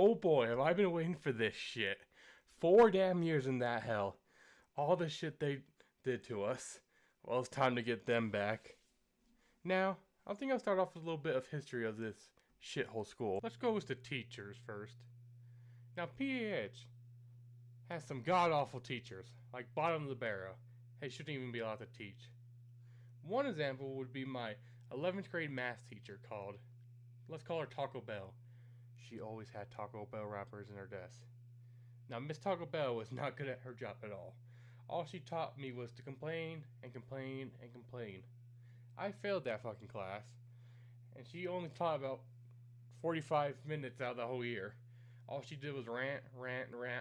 Oh boy, have I been waiting for this shit. 4 damn years in that hell. All the shit they did to us. Well, it's time to get them back. Now, I think I'll start off with a little bit of history of this shithole school. Let's go with the teachers first. Now, PAH has some god-awful teachers, like bottom of the barrel. They shouldn't even be allowed to teach. One example would be my 11th grade math teacher called, let's call her Taco Bell. She always had Taco Bell wrappers in her desk. Now, Miss Taco Bell was not good at her job at all. All she taught me was to complain and complain and complain. I failed that fucking class, and she only taught about 45 minutes out of the whole year. All she did was rant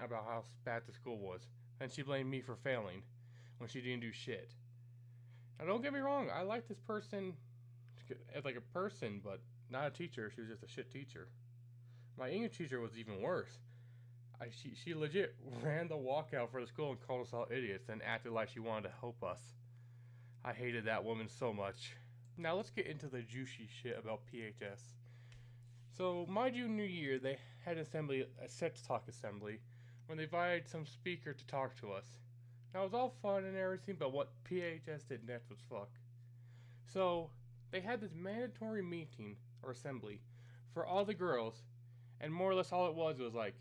about how bad the school was, and she blamed me for failing when she didn't do shit. Now, don't get me wrong, I like this person as like a person, but not a teacher. She was just a shit teacher. My English teacher was even worse. She legit ran the walkout for the school and called us all idiots and acted like she wanted to help us. I hated that woman so much. Now let's get into the juicy shit about PHS. So my junior year, they had a sex talk assembly, when they invited some speaker to talk to us. Now it was all fun and everything, but what PHS did next was fuck. So they had this mandatory meeting or assembly for all the girls, and more or less all it was like,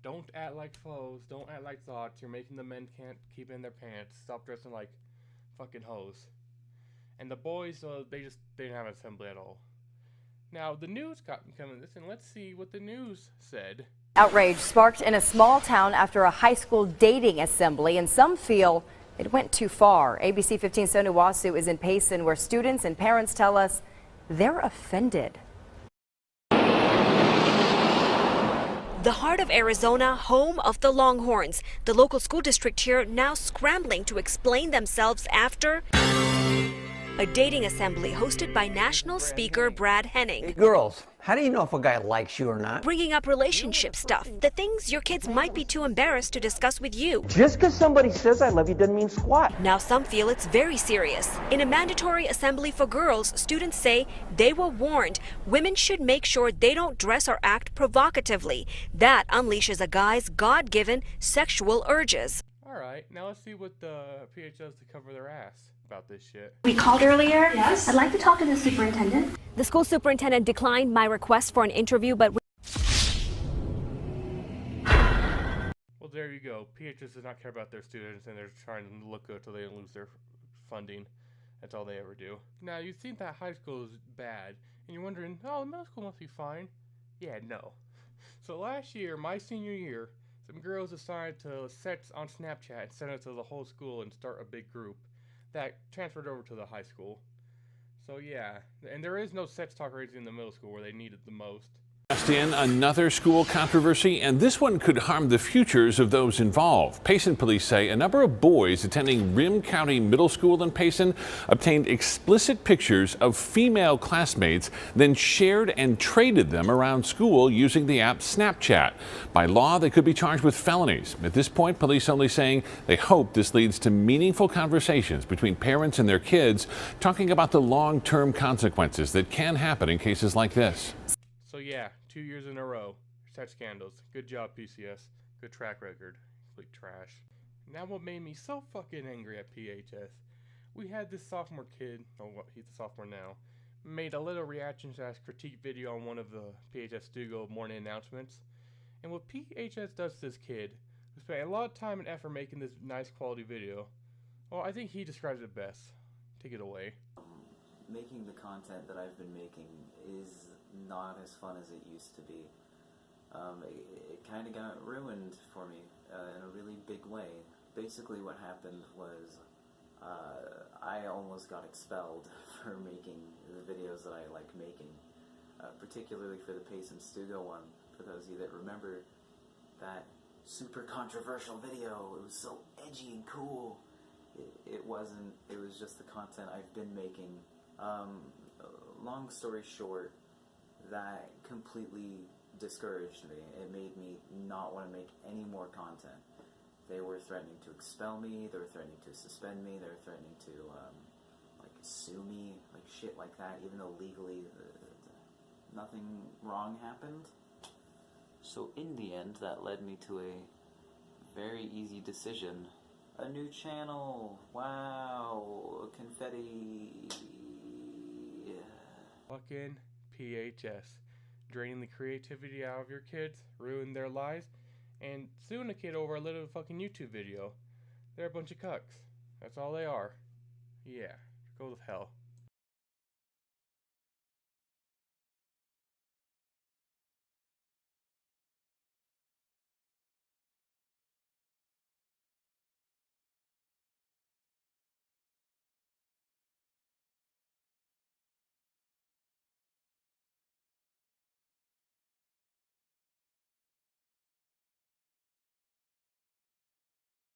don't act like foes, don't act like thoughts, you're making the men can't keep in their pants, stop dressing like fucking hoes. And the boys, they didn't have an assembly at all. Now, the news got me coming to this, and let's see what the news said. Outrage sparked in a small town after a high school dating assembly, and some feel it went too far. ABC 15's Sonu Wasu is in Payson, where students and parents tell us they're offended. The heart of Arizona, home of the Longhorns. The local school district here now scrambling to explain themselves after a dating assembly hosted by national speaker Brad Henning. Hey girls, how do you know if a guy likes you or not? Bringing up relationship stuff, the things your kids might be too embarrassed to discuss with you. Just because somebody says I love you doesn't mean squat. Now some feel it's very serious. In a mandatory assembly for girls, students say they were warned women should make sure they don't dress or act provocatively. That unleashes a guy's God-given sexual urges. Alright, now let's see what the PH does to cover their ass about this shit. We called earlier. Yes. I'd like to talk to the superintendent. The school superintendent declined my request for an interview, but well, there you go. PHS does not care about their students, and they're trying to look good so they don't lose their funding. That's all they ever do. Now, you think that high school is bad, and you're wondering, oh, middle school must be fine. Yeah, no. So last year, my senior year, some girls decided to sex on Snapchat and send it to the whole school and start a big group that transferred over to the high school. So yeah, and there is no sex talk raising in the middle school where they need it the most. In another school controversy, and this one could harm the futures of those involved. Payson police say a number of boys attending Rim County Middle School in Payson obtained explicit pictures of female classmates, then shared and traded them around school using the app Snapchat. By law, they could be charged with felonies. At this point, police only saying they hope this leads to meaningful conversations between parents and their kids, talking about the long-term consequences that can happen in cases like this. So yeah, 2 years in a row, sex scandals. Good job, PCS. Good track record. Complete trash. Now what made me so fucking angry at PHS, we had this sophomore kid, he's a sophomore now, made a little reaction / critique video on one of the PHS Studio morning announcements. And what PHS does to this kid, who spent a lot of time and effort making this nice quality video, well, I think he describes it best. Take it away. Making the content that I've been making is not as fun as it used to be. It kind of got ruined for me in a really big way. Basically what happened was I almost got expelled for making the videos that I like making, particularly for the Payson Stugo one. For those of you that remember that super controversial video, it was so edgy and cool. It wasn't, it was just the content I've been making. Long story short, that completely discouraged me. It made me not want to make any more content. They were threatening to expel me, they were threatening to suspend me, they were threatening to like sue me, like shit like that, even though legally nothing wrong happened. So in the end, that led me to a very easy decision. A new channel! Wow! Confetti! Fucking PHS. Draining the creativity out of your kids, ruin their lives, and suing a kid over a little fucking YouTube video. They're a bunch of cucks. That's all they are. Yeah, go to hell.